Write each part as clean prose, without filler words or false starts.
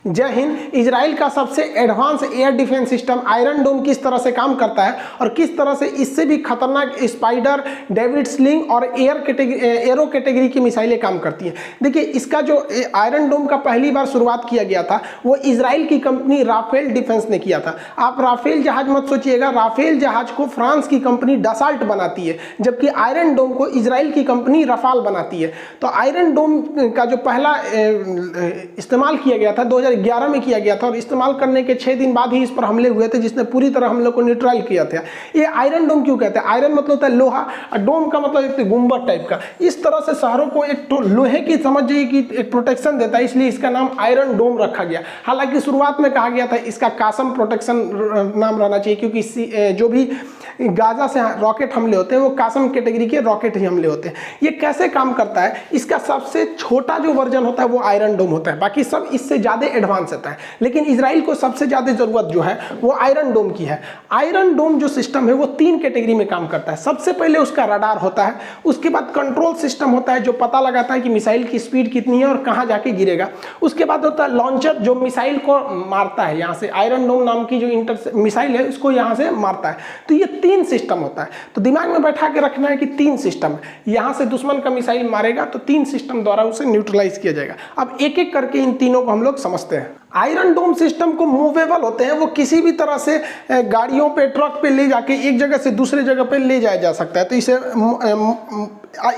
जय हिंद। इजराइल का सबसे advance air defence system iron dome किस तरह से काम करता है और किस तरह से इससे भी खतरनाक स्पाइडर, डेविड स्लिंग और एरो कैटेगरी की मिसाइलें काम करती हैं। देखिए, इसका जो आयरन डोम का पहली बार शुरुआत किया गया था वो इजराइल की कंपनी राफेल डिफेंस ने किया था। आप राफेल जहाज मत सोचिएगा, राफेल जहाज को फ्रांस की कंपनी डसाल्ट बनाती है, जबकि आयरन डोम को इजराइल की कंपनी रफाल बनाती है। तो आयरन डोम का जो पहला इस्तेमाल किया गया था 2011 में किया गया था और इस्तेमाल करने के 6 दिन बाद ही इस पर हमले हुए थे, जिसने पूरी तरह हम लोग को न्यूट्रल किया था। ये आयरन डोम क्यों कहते हैं? आयरन मतलब होता है लोहा और डोम का मतलब एक गुंबद टाइप का। इस तरह से शहरों को एक लोहे की समझ जाइए कि एक प्रोटेक्शन देता है, इसलिए इसका नाम आयरन डोम रखा गया। हालांकि शुरुआत में कहा गया था इसका कासम प्रोटेक्शन नाम रहना चाहिए, क्योंकि जो भी गाजा से रॉकेट हमले होते हैं वो कासम कैटेगरी के रॉकेट ही हमले होते हैं। ये कैसे काम करता है? इसका सबसे छोटा जो वर्जन होता है वो आयरन डोम होता है, बाकी सब इससे ज़्यादा एडवांस होता है। लेकिन इजराइल को सबसे ज़्यादा ज़रूरत जो है वो आयरन डोम की है। आयरन डोम जो सिस्टम है वो 3 कैटेगरी में काम करता है। सबसे पहले उसका रडार होता है, उसके बाद कंट्रोल सिस्टम होता है जो पता लगाता है कि मिसाइल की स्पीड कितनी है और कहाँ जाके गिरेगा। उसके बाद होता है लॉन्चर जो मिसाइल को मारता है, यहाँ से आयरन डोम नाम की जो मिसाइल है उसको यहाँ से मारता है। तो ये 3 सिस्टम होता है। तो दिमाग में बैठा के रखना है कि 3 सिस्टम है। यहाँ से दुश्मन का मिसाइल मारेगा तो 3 सिस्टम द्वारा उसे न्यूट्रलाइज किया जाएगा। अब एक एक करके इन तीनों को हम लोग समझते हैं। आयरन डोम सिस्टम को मूवेबल होते हैं, वो किसी भी तरह से गाड़ियों पे, ट्रक पे ले जाके एक जगह से दूसरे जगह पे ले जाया जा सकता है। तो इसे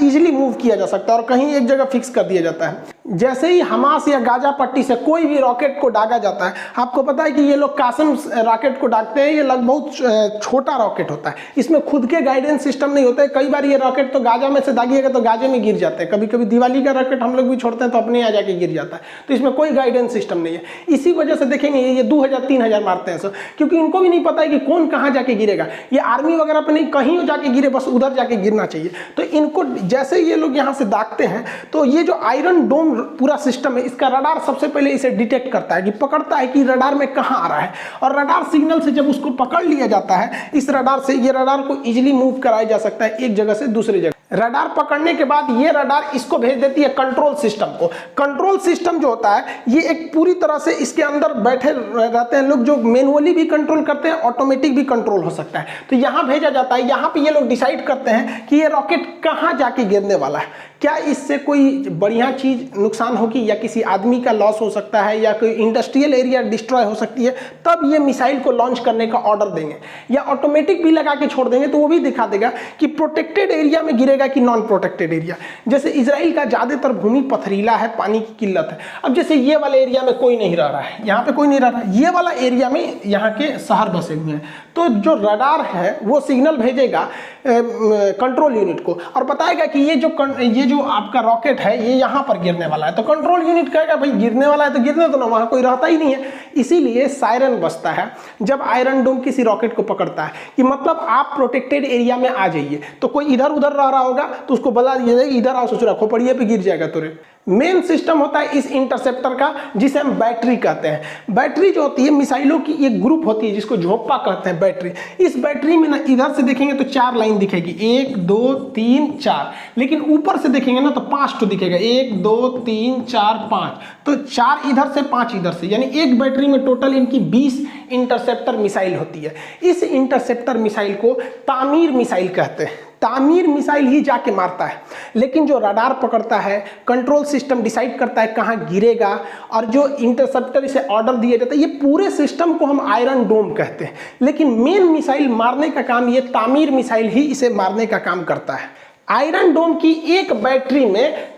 इजीली मूव किया जा सकता है और कहीं एक जगह फिक्स कर दिया जाता है। जैसे ही हमास या गाजा पट्टी से कोई भी रॉकेट को दागा जाता है, आपको पता है कि ये लोग कासम रॉकेट को दागते हैं। ये लगभग बहुत छोटा रॉकेट होता है, इसमें खुद के गाइडेंस सिस्टम नहीं होता है। कई बार ये रॉकेट तो गाजा में से दागिएगा तो गाजे में गिर जाते हैं। कभी कभी दिवाली का रॉकेट हम लोग भी छोड़ते हैं तो अपने यहाँ जाके गिर जाता है। तो इसमें कोई गाइडेंस सिस्टम नहीं है। इसी वजह से देखेंगे ये 2000-3000 मारते हैं सब, क्योंकि इनको भी नहीं पता है कि कौन कहाँ जाके गिरेगा। ये आर्मी वगैरह पे नहीं, कहीं जाके गिरे, बस उधर जाके गिरना चाहिए। तो इनको जैसे ये लोग यहाँ से दागते हैं तो ये जो आयरन डोम पूरा सिस्टम है, इसका रडार सबसे पहले इसे डिटेक्ट करता है कि पकड़ता है कि रडार में कहाँ आ रहा है। और रडार सिग्नल से जब उसको पकड़ लिया जाता है, इस रडार से ये रडार को इजीली मूव कराया जा सकता है एक जगह से दूसरी जगह। रडार पकड़ने के बाद ये रडार इसको भेज देती है कंट्रोल सिस्टम को। कंट्रोल सिस्टम जो होता है ये एक पूरी तरह से इसके अंदर बैठे रहते हैं लोग, जो मैनुअली भी कंट्रोल करते हैं, ऑटोमेटिक भी कंट्रोल हो सकता है। तो यहाँ भेजा जाता है, यहाँ पे ये लोग डिसाइड करते हैं कि ये रॉकेट कहाँ जाके गिरने वाला है। क्या इससे कोई बढ़िया चीज नुकसान होगी या किसी आदमी का लॉस हो सकता है या कोई इंडस्ट्रियल एरिया डिस्ट्रॉय हो सकती है, तब ये मिसाइल को लॉन्च करने का ऑर्डर देंगे। या ऑटोमेटिक भी लगा के छोड़ देंगे तो वो भी दिखा देगा कि प्रोटेक्टेड एरिया में गिरेगा कि नॉन प्रोटेक्टेड एरिया। जैसे इजराइल का ज्यादातर भूमि पथरीला है, पानी की किल्लत है। अब जैसे ये वाले एरिया में कोई नहीं रह रहा है, यहाँ पे कोई नहीं रह रहा है, ये वाला एरिया में यहाँ के शहर बसे हुए हैं, तो जो रडार है वो सिग्नल भेजेगा कंट्रोल यूनिट को और बताएगा कि ये जो आपका रॉकेट है ये यहाँ पर गिरने वाला है। तो कंट्रोल यूनिट कहेगा भाई गिरने वाला है तो गिरने दो ना, वहाँ कोई रहता ही नहीं है। इसीलिए सायरन बजता है जब आयरन डोम किसी रॉकेट को पकड़ता है कि मतलब आप प्रोटेक्टेड एरिया में आ जाइए। तो कोई इधर उधर रह रहा होगा तो उसको बता दिया जाएगा इधर आओ, सोच रहा खोपड़िए पे गिर जाएगा तुरंत। मेन सिस्टम होता है इस इंटरसेप्टर का, जिसे हम बैटरी कहते हैं। बैटरी जो होती है मिसाइलों की एक ग्रुप होती है जिसको झोंपा कहते हैं बैटरी। इस बैटरी में ना इधर से देखेंगे तो 4 लाइन दिखेगी, 1 2 3 4, लेकिन ऊपर से देखेंगे ना तो 5 तो दिखेगा, 1 2 3 4 5। तो 4 इधर से 5 इधर से, यानी एक बैटरी में टोटल इनकी 20 इंटरसेप्टर मिसाइल होती है। इस इंटरसेप्टर मिसाइल को तामीर मिसाइल कहते हैं। तामीर मिसाइल ही जाके मारता है, लेकिन जो रडार पकड़ता है, कंट्रोल सिस्टम डिसाइड करता है कहाँ गिरेगा और जो इंटरसेप्टर इसे ऑर्डर दिया जाता है, ये पूरे सिस्टम को हम आयरन डोम कहते हैं। लेकिन मेन मिसाइल मारने का काम ये तामीर मिसाइल ही इसे मारने का काम करता है। आयरन डोम की एक बैटरी में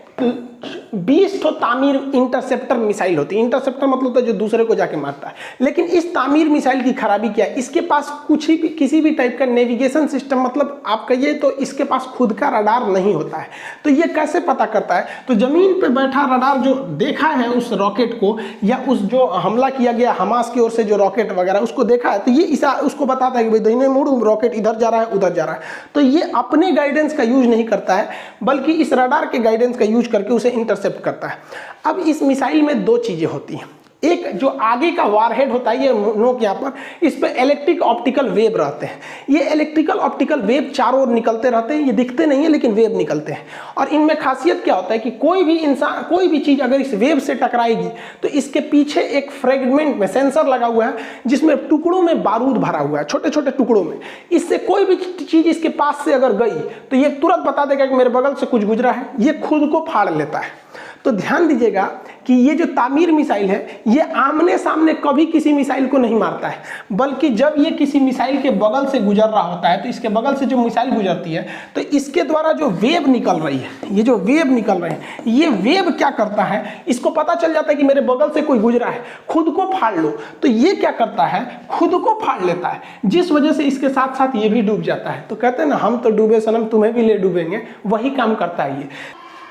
20 तो तामीर इंटरसेप्टर मिसाइल होती है। इंटरसेप्टर मतलब होता है जो दूसरे को जाके मारता है। लेकिन इस तामीर मिसाइल की खराबी क्या है? इसके पास कुछ भी किसी भी टाइप का नेविगेशन सिस्टम, मतलब आप कहिए तो इसके पास खुद का रडार नहीं होता है। तो ये कैसे पता करता है? तो जमीन पे बैठा रडार जो देखा है उस रॉकेट को या उस जो हमला किया गया हमास की ओर से जो रॉकेट वगैरह उसको देखा है, तो ये उसको बताता है कि भाई दाहिने मुड़, रॉकेट इधर जा रहा है उधर जा रहा है। तो ये अपने गाइडेंस का यूज नहीं करता है, बल्कि इस रडार के गाइडेंस का यूज करके उसे इंटरसेप्ट करता है। अब इस मिसाइल में 2 चीजें होती हैं। एक जो आगे का वारहेड होता है, ये नोक यहाँ पर, इस पे इलेक्ट्रिक ऑप्टिकल वेव रहते हैं। ये इलेक्ट्रिकल ऑप्टिकल वेव चारों ओर निकलते रहते हैं, ये दिखते नहीं है लेकिन वेव निकलते हैं। और इनमें खासियत क्या होता है कि कोई भी इंसान, कोई भी चीज अगर इस वेव से टकराएगी तो इसके पीछे एक फ्रेगमेंट में सेंसर लगा हुआ है जिसमें टुकड़ों में बारूद भरा हुआ है, छोटे छोटे टुकड़ों में। इससे कोई भी चीज इसके पास से अगर गई तो ये तुरंत बता देगा कि मेरे बगल से कुछ गुजरा है, ये खुद को फाड़ लेता है। तो ध्यान दीजिएगा कि ये जो तामीर मिसाइल है, ये आमने सामने कभी किसी मिसाइल को नहीं मारता है, बल्कि जब ये किसी मिसाइल के बगल से गुजर रहा होता है तो इसके बगल से जो मिसाइल गुजरती है तो इसके द्वारा जो वेव निकल रही है, ये जो वेव निकल रहे हैं, ये वेव क्या करता है, इसको पता चल जाता है कि मेरे बगल से कोई गुजरा है, खुद को फाड़ लो। तो ये क्या करता है, खुद को फाड़ लेता है, जिस वजह से इसके साथ साथ ये भी डूब जाता है। तो कहते हैं ना, हम तो डूबे सनम तुम्हें भी ले डूबेंगे, वही काम करता है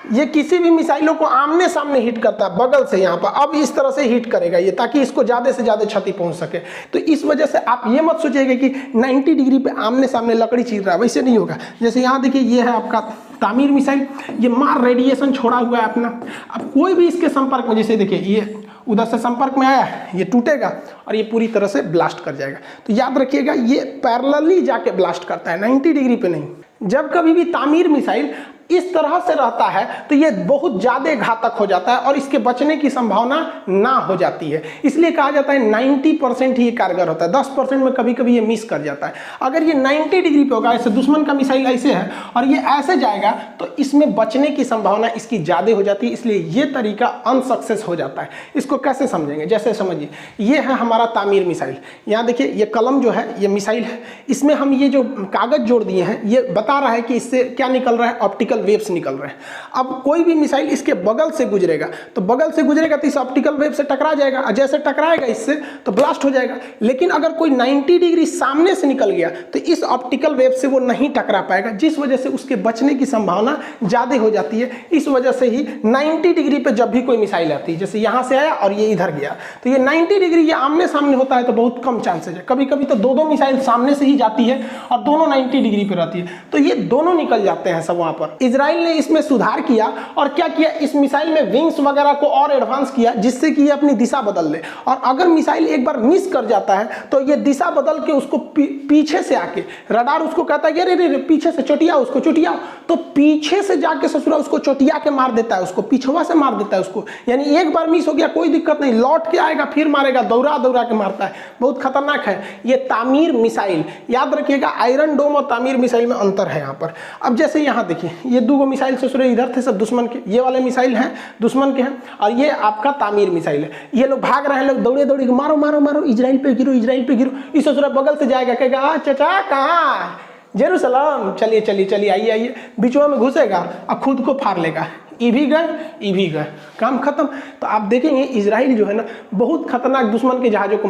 ये किसी भी मिसाइलों को आमने सामने हिट करता है, बगल से यहाँ पर। अब इस तरह से हिट करेगा ये, ताकि इसको ज़्यादा से ज़्यादा क्षति पहुँच सके। तो इस वजह से आप ये मत सोचिएगा कि 90 डिग्री पे आमने सामने लकड़ी चीर रहा है, वैसे नहीं होगा। जैसे यहाँ देखिए, ये है आपका तामीर मिसाइल, ये मार रेडिएशन छोड़ा हुआ है अपना। अब कोई भी इसके संपर्क में, जैसे देखिए ये उधर से संपर्क में आया, ये टूटेगा और ये पूरी तरह से ब्लास्ट कर जाएगा। तो याद रखिएगा, ये पैरेलली जाके ब्लास्ट करता है, 90 डिग्री पे नहीं। जब कभी भी तामीर मिसाइल इस तरह से रहता है तो ये बहुत ज़्यादा घातक हो जाता है और इसके बचने की संभावना ना हो जाती है। इसलिए कहा जाता है 90% ही कारगर होता है, 10% में कभी कभी ये मिस कर जाता है। अगर ये 90 डिग्री पे होगा, ऐसे दुश्मन का मिसाइल ऐसे है और ये ऐसे जाएगा, तो इसमें बचने की संभावना इसकी ज़्यादा हो जाती है, इसलिए ये तरीका अनसक्सेस हो जाता है। इसको कैसे समझेंगे, जैसे समझिए, ये है हमारा तामीर मिसाइल। यहाँ देखिए, ये कलम जो है, ये मिसाइल है, इसमें हम ये जो कागज़ जोड़ दिए हैं, ये बता रहा है कि इससे क्या निकल रहा है, ऑप्टिकल वेव्स निकल रहे हैं। अब कोई भी मिसाइल इसके बगल से गुजरेगा, तो बगल से गुजरेगा तो इस ऑप्टिकल वेव से टकरा जाएगा, और जैसे टकराएगा इससे तो ब्लास्ट हो जाएगा। लेकिन अगर कोई 90 डिग्री सामने से निकल गया तो इस ऑप्टिकल वेव से वो नहीं टकरा पाएगा, जिस वजह से उसके बचने की संभावना ज़्यादा हो जाती है। इस वजह से ही 90 डिग्री पे जब भी कोई मिसाइल आती है, जैसे यहाँ से आया और ये इधर गया, तो ये 90 डिग्री ये आमने सामने होता है तो बहुत कम चांसेस है। कभी कभी तो दो मिसाइल सामने से ही जाती है और दोनों 90 डिग्री पे रहती है, तो ये दोनों निकल जाते हैं सब वहाँ पर। इजराइल ने इसमें सुधार किया और क्या किया, इस मिसाइल में विंग्स वगैरह को और एडवांस किया, जिससे कि ये अपनी दिशा बदल ले। और अगर मिसाइल एक बार मिस कर जाता है तो ये दिशा बदल के उसको पीछे से आके, रडार उसको कहता है अरे पीछे से चोटिया, उसको चोटिया, तो पीछे से जाके ससुरा उसको चोटिया के मार देता है, उसको पिछवा से मार देता है उसको। यानी एक बार मिस हो गया कोई दिक्कत नहीं, लौट के आएगा फिर मारेगा, दौड़ा दौड़ा के मारता है, बहुत खतरनाक है ये तामीर मिसाइल। याद रखिएगा, आयरन डोम और तामीर मिसाइल में अंतर है यहाँ पर। अब जैसे यहाँ देखिए, ये दो मिसाइल ससुरे इधर थे सब दुश्मन के, ये वाले मिसाइल हैं दुश्मन के हैं, और ये आपका तामीर मिसाइल है। ये लोग भाग रहे हैं, लोग दौड़े दौड़े मारो मारो मारो, इजराइल पे गिरो, इजराइल पे गिरो। इस ससुरा बगल से जाएगा, कहेगा चाचा कहाँ, जेरूसलम, चलिए चलिए चलिए, आइए आइए, बीचों में घुसेगा और खुद को फाड़ लेगा। ये भी गए, काम खत्म। तो आप देखेंगे इजराइल जो है ना, बहुत खतरनाक दुश्मन के जहाज़ों को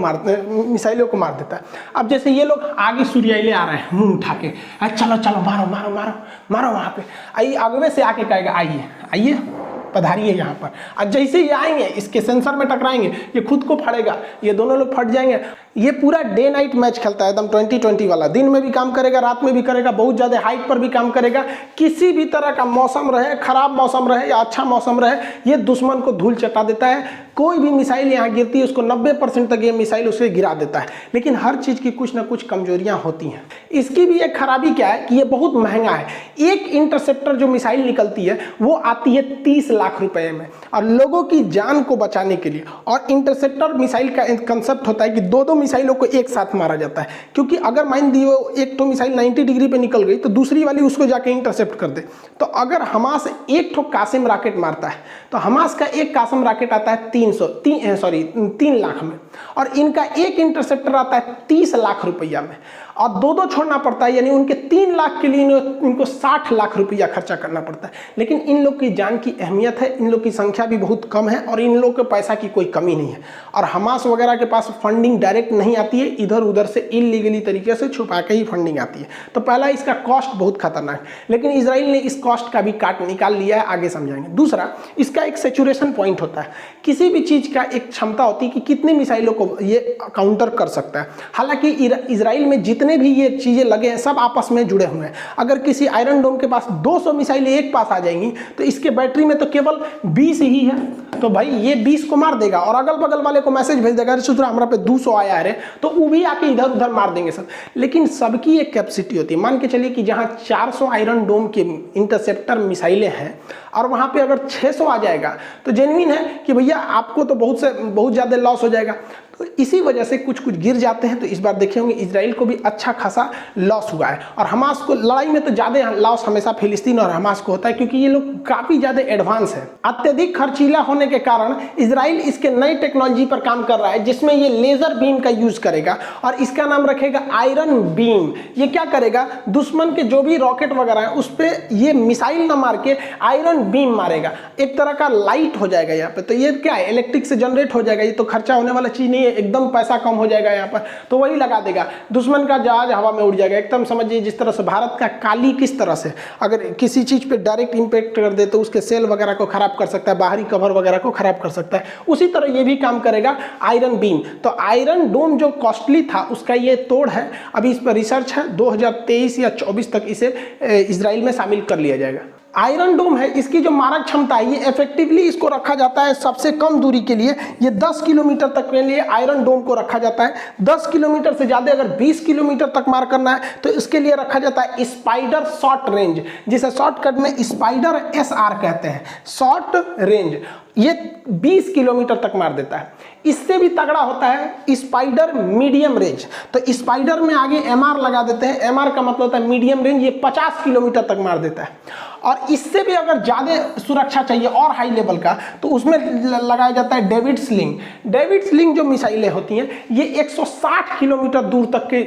मिसाइलों को मार देता है। अब जैसे ये लोग आगे सूर्याइले आ रहे हैं मुंह उठा के, चलो चलो मारो मारो मारो मारो, वहाँ पे आइए, आगे से आके कहेगा आइए आइए पधारिए यहाँ पर। और जैसे ही आएंगे इसके सेंसर में टकराएंगे, ये खुद को फाड़ेगा, ये दोनों लोग फट जाएंगे। ये पूरा डे नाइट मैच खेलता है, एकदम 20-20 वाला, दिन में भी काम करेगा, रात में भी करेगा, बहुत ज़्यादा हाइट पर भी काम करेगा। किसी भी तरह का मौसम रहे, खराब मौसम रहे या अच्छा मौसम रहे, ये दुश्मन को धूल चटा देता है। कोई भी मिसाइल यहाँ गिरती है उसको 90% तक ये मिसाइल उसे गिरा देता है। लेकिन हर चीज़ की कुछ ना कुछ कमजोरियाँ होती हैं। इसकी भी एक खराबी क्या है कि ये बहुत महंगा है। एक इंटरसेप्टर जो मिसाइल निकलती है वो आती है 30 लाख रुपए में, और लोगों की जान को बचाने के लिए। और इंटरसेप्टर मिसाइल का कंसेप्ट होता है कि दो मिसाइलों को एक साथ मारा जाता है, क्योंकि अगर मान दिए एक तो मिसाइल 90 डिग्री पे निकल गई तो दूसरी वाली उसको जाके इंटरसेप्ट कर दे। तो अगर हमास एक ठो कासिम रॉकेट मारता है तो हमास का एक कासिम रॉकेट आता है 3 लाख में, और इनका एक इंटरसेप्टर आता है 30 लाख रुपया में, और दो छोड़ना पड़ता है। यानी उनके 3 लाख के लिए इनको 60 लाख रुपया खर्चा करना पड़ता है। लेकिन इन लोग की जान की अहमियत है, इन लोग की संख्या भी बहुत कम है, और इन लोग के पैसा की कोई कमी नहीं है। और हमास वगैरह के पास फंडिंग डायरेक्ट नहीं आती है, इधर उधर से इलीगली तरीके से छुपा के ही फंडिंग आती है। तो पहला, इसका कॉस्ट बहुत खतरनाक है, लेकिन इजराइल ने इस कॉस्ट का भी काट निकाल लिया है, आगे समझाएंगे। दूसरा, इसका एक सेचुरेशन पॉइंट होता है। किसी भी चीज़ का एक क्षमता होती है कि कितने मिसाइल मिसाइलों को ये काउंटर कर सकता है। हालांकि इजराइल में जितने भी ये चीज़ें लगे हैं सब आपस में जुड़े हुए हैं। अगर किसी आयरन डोम के पास 200 मिसाइलें एक पास आ जाएंगी तो इसके बैटरी में तो केवल 20 ही है, तो भाई ये 20 को मार देगा और अगल बगल वाले को मैसेज भेज देगा सुधरा हमारा पे 200 आया है, तो वो भी आके इधर उधर मार देंगे सब। लेकिन सबकी एक कैपेसिटी होती है। मान के चलिए कि जहां 400 आयरन डोम के इंटरसेप्टर मिसाइलें हैं और वहां पे अगर 600 आ जाएगा तो जेन्युइन है कि भैया आपको तो बहुत ज़्यादा लॉस हो जाएगा। तो इसी वजह से कुछ गिर जाते हैं। तो इस बार देखे होंगे इजराइल को भी अच्छा खासा लॉस हुआ है और हमास को लड़ाई में तो ज़्यादा लॉस हमेशा फिलिस्तीन और हमास को होता है क्योंकि ये लोग काफ़ी ज़्यादा एडवांस है। अत्यधिक खर्चीला होने के कारण इजराइल इसके नई टेक्नोलॉजी पर काम कर रहा है जिसमें ये लेजर बीम का यूज करेगा और इसका नाम रखेगा आयरन बीम। ये क्या करेगा, दुश्मन के जो भी रॉकेट वगैरह है उस पर ये मिसाइल ना मार के आयरन बीम मारेगा, एक तरह का लाइट हो जाएगा यहाँ पे। तो ये क्या है, इलेक्ट्रिक से जनरेट हो जाएगा, ये तो खर्चा होने वाला चीज़ नहीं है, एकदम पैसा कम हो जाएगा यहाँ पर। तो वही लगा देगा, दुश्मन का जहाज हवा में उड़ जाएगा। एकदम समझिए जिस तरह से भारत का काली किस तरह से अगर किसी चीज़ पे डायरेक्ट इम्पैक्ट कर दे तो उसके सेल वगैरह को खराब कर सकता है, बाहरी कवर वगैरह को खराब कर सकता है, उसी तरह ये भी काम करेगा आयरन बीम। तो आयरन डोम जो कॉस्टली था उसका ये तोड़ है। अभी इस पर रिसर्च है, 2023 या 24 तक इसे इजराइल में शामिल कर लिया जाएगा। आयरन डोम है, इसकी जो मारक क्षमता है ये इफेक्टिवली इसको रखा जाता है सबसे कम दूरी के लिए। ये 10 किलोमीटर तक के लिए आयरन डोम को रखा जाता है। 10 किलोमीटर से ज़्यादा अगर 20 किलोमीटर तक मार करना है तो इसके लिए रखा जाता है स्पाइडर शॉर्ट रेंज, जिसे शॉर्टकट में स्पाइडर SR कहते हैं, शॉर्ट रेंज। ये 20 किलोमीटर तक मार देता है। इससे भी तगड़ा होता है स्पाइडर मीडियम रेंज। तो स्पाइडर में आगे MR लगा देते हैं, MR का मतलब होता है मीडियम रेंज, ये 50 किलोमीटर तक मार देता है। और इससे भी अगर ज़्यादा सुरक्षा चाहिए और हाई लेवल का तो उसमें लगाया जाता है डेविड स्लिंग। डेविड स्लिंग जो मिसाइलें होती हैं ये 160 किलोमीटर दूर तक के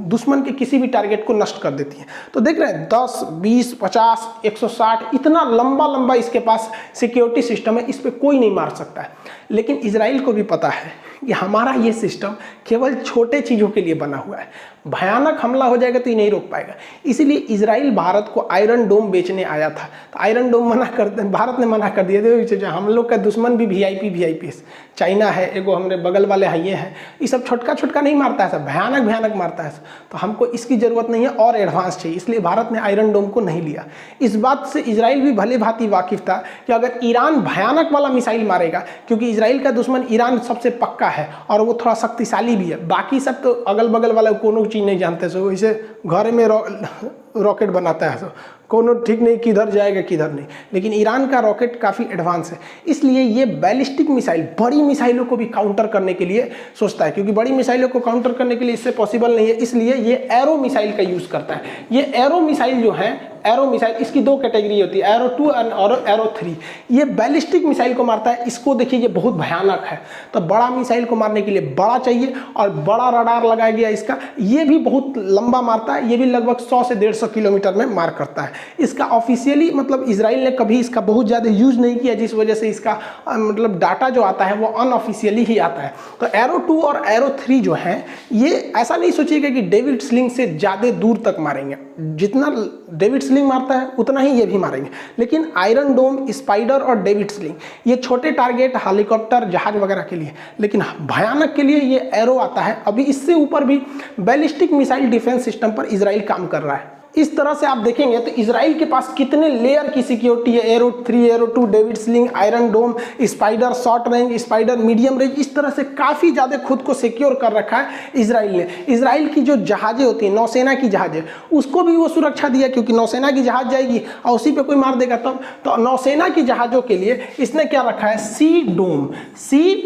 दुश्मन के किसी भी टारगेट को नष्ट कर देती हैं। तो देख रहे हैं 10, 20, 50, 160 इतना लंबा इसके पास सिक्योरिटी सिस्टम है, इस पर कोई नहीं मार सकता है। लेकिन इजराइल को भी पता है कि हमारा ये सिस्टम केवल छोटे चीज़ों के लिए बना हुआ है, भयानक हमला हो जाएगा तो ये नहीं रोक पाएगा। इसीलिए इजराइल भारत को आयरन डोम बेचने आया था, तो आयरन डोम भारत ने मना कर दिया। हम लोग का दुश्मन भी VIP चाइना है, एगो हमने बगल वाले है ये है, ये सब छोटका नहीं मारता है, सब भयानक मारता है। तो हमको इसकी ज़रूरत नहीं है और एडवांस चाहिए, इसलिए भारत ने आयरन डोम को नहीं लिया। इस बात से इजराइल भी भले भांति वाकिफ था कि अगर ईरान भयानक वाला मिसाइल मारेगा, क्योंकि इजराइल का दुश्मन ईरान सबसे पक्का है और वो थोड़ा शक्तिशाली भी है, बाकी सब तो अगल बगल वाला कोनो चीज़ नहीं जानते, सो इसे घर में रॉकेट बनाता है, सो कोनो ठीक नहीं किधर जाएगा किधर नहीं। लेकिन ईरान का रॉकेट काफ़ी एडवांस है, इसलिए ये बैलिस्टिक मिसाइल बड़ी मिसाइलों को भी काउंटर करने के लिए सोचता है, क्योंकि बड़ी मिसाइलों को काउंटर करने के लिए इससे पॉसिबल नहीं है, इसलिए ये एरो मिसाइल का यूज़ करता है। ये एरो मिसाइल जो है, एरो मिसाइल, इसकी 2 कैटेगरी होती है, एरो 2 और एरो 3। ये बैलिस्टिक मिसाइल को मारता है, इसको देखिए ये बहुत भयानक है। तो बड़ा मिसाइल को मारने के लिए बड़ा चाहिए और बड़ा रडार लगाया गया इसका, ये भी बहुत लंबा मारता है, ये भी लगभग 100 से 150 किलोमीटर में मार करता है। इसका ऑफिशियली मतलब इजराइल ने कभी इसका बहुत ज़्यादा यूज़ नहीं किया, जिस वजह से इसका मतलब डाटा जो आता है वो अनऑफिशियली ही आता है। तो एरो 2 और एरो 3 जो हैं, ये ऐसा नहीं सोचिएगा कि डेविड स्लिंग से ज़्यादा दूर तक मारेंगे, जितना डेविड स्लिंग मारता है उतना ही ये भी मारेंगे। लेकिन आयरन डोम, स्पाइडर और डेविड स्लिंग ये छोटे टारगेट, हेलीकॉप्टर, जहाज वगैरह के लिए, लेकिन भयानक के लिए ये एरो आता है। अभी इससे ऊपर भी बैलिस्टिक मिसाइल डिफेंस सिस्टम पर इजराइल काम कर रहा है। इस तरह से आप देखेंगे तो इजराइल के पास कितने लेयर की सिक्योरिटी है, arrow 3, arrow 2, David sling, iron dome, spider short range, spider medium range, इस तरह से काफ़ी ज़्यादा खुद को सिक्योर कर रखा है इजराइल ने। इजराइल की जो जहाज़ें होती हैं, नौसेना की जहाज़ें, उसको भी वो सुरक्षा दिया, क्योंकि नौसेना की जहाज़ जाएगी और उसी पर कोई मार देगा तब। तो नौसेना की जहाज़ों के लिए इसने क्या रखा है, सी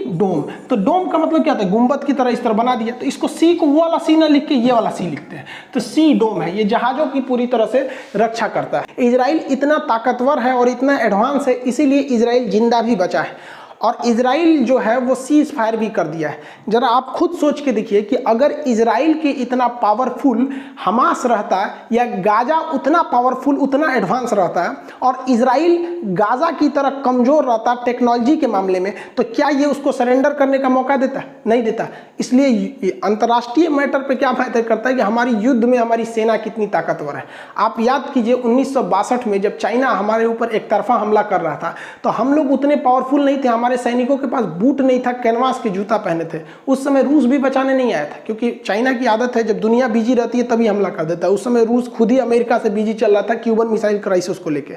डोम। तो डोम का मतलब क्या होता है, गुंबद की तरह इस तरह बना दिया। तो इसको सी को वो वाला सी ना लिख के ये वाला सी लिखते हैं, तो सी डोम है, ये जहाज़ों की पूरी तरह से रक्षा करता है। इजराइल इतना ताकतवर है और इतना एडवांस है, इसीलिए इजराइल जिंदा भी बचा है। और इजराइल जो है वो सीज फायर भी कर दिया है। जरा आप खुद सोच के देखिए कि अगर इजराइल के इतना पावरफुल हमास रहता या गाजा उतना पावरफुल, उतना एडवांस रहता है और इजराइल गाजा की तरह कमज़ोर रहता टेक्नोलॉजी के मामले में, तो क्या ये उसको सरेंडर करने का मौका देता? नहीं देता। इसलिए अंतर्राष्ट्रीय मैटर पे क्या मैटर करता है कि हमारी युद्ध में हमारी सेना कितनी ताकतवर है। आप याद कीजिए 1962 में जब चाइना हमारे ऊपर एक तरफा हमला कर रहा था, तो हम लोग उतने पावरफुल नहीं थे, हमारे सैनिकों के पास बूट नहीं था, कैनवास के जूता पहने थे। उस समय रूस भी बचाने नहीं आया था, क्योंकि चाइना की आदत है जब दुनिया बिजी रहती है तभी हमला कर देता है। उस समय रूस खुद ही अमेरिका से बिजी चल रहा था क्यूबन मिसाइल क्राइसिस को लेकर।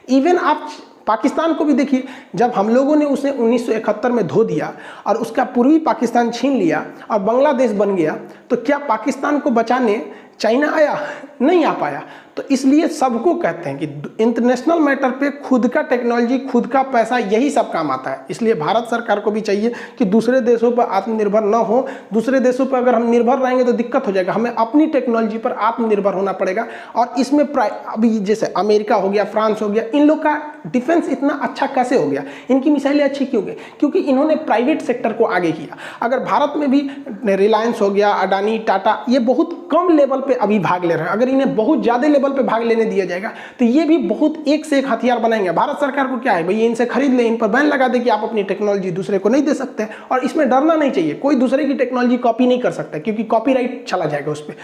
इवन आप पाकिस्तान को भी देखिए, जब हम लोगों ने उसे 1971 में धो दिया और उसका पूर्वी पाकिस्तान छीन लिया और बांग्लादेश बन गया, तो क्या पाकिस्तान को बचाने चाइना आया? नहीं आ पाया। तो इसलिए सबको कहते हैं कि इंटरनेशनल मैटर पे खुद का टेक्नोलॉजी, खुद का पैसा, यही सब काम आता है। इसलिए भारत सरकार को भी चाहिए कि दूसरे देशों पर आत्मनिर्भर न हो। दूसरे देशों पर अगर हम निर्भर रहेंगे तो दिक्कत हो जाएगा। हमें अपनी टेक्नोलॉजी पर आत्मनिर्भर होना पड़ेगा। और इसमें अभी जैसे अमेरिका हो गया, फ्रांस हो गया, इन लोग का डिफेंस इतना अच्छा कैसे हो गया? इनकी मिसाइलें अच्छी क्यों गई? क्योंकि इन्होंने प्राइवेट सेक्टर को आगे किया। अगर भारत में भी रिलायंस हो गया, अडानी, टाटा, ये बहुत कम लेवल पे अभी भाग ले रहे हैं। अगर इन्हें बहुत ज़्यादा लेवल पे भाग लेने दिया जाएगा तो ये भी बहुत एक से एक हथियार बनाएंगे। भारत सरकार को क्या है भाई, ये इनसे खरीद ले, इन पर बैन लगा दे कि आप अपनी टेक्नोलॉजी दूसरे को नहीं दे सकते। और इसमें डरना नहीं चाहिए, कोई दूसरे की टेक्नोलॉजी कॉपी नहीं कर सकता, क्योंकि कॉपीराइट चला जाएगा उस पर।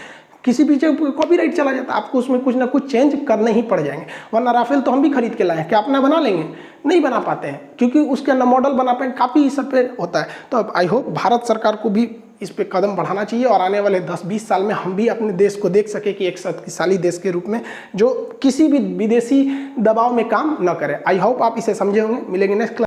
किसी भी जगह कॉपीराइट चला जाता है, आपको उसमें कुछ ना कुछ चेंज करने ही पड़ जाएंगे। वरना राफेल तो हम भी खरीद के लाए हैं, क्या अपना बना लेंगे? नहीं बना पाते हैं, क्योंकि उसके अंदर मॉडल बना पाए, काफ़ी सब पे होता है। तो अब आई होप भारत सरकार को भी इस पे कदम बढ़ाना चाहिए और आने वाले 10-20 साल में हम भी अपने देश को देख सके कि एक शक्तिशाली देश के रूप में, जो किसी भी विदेशी दबाव में काम न करे। आई होप आप इसे समझे होंगे। मिलेंगे नेक्स्ट क्लास।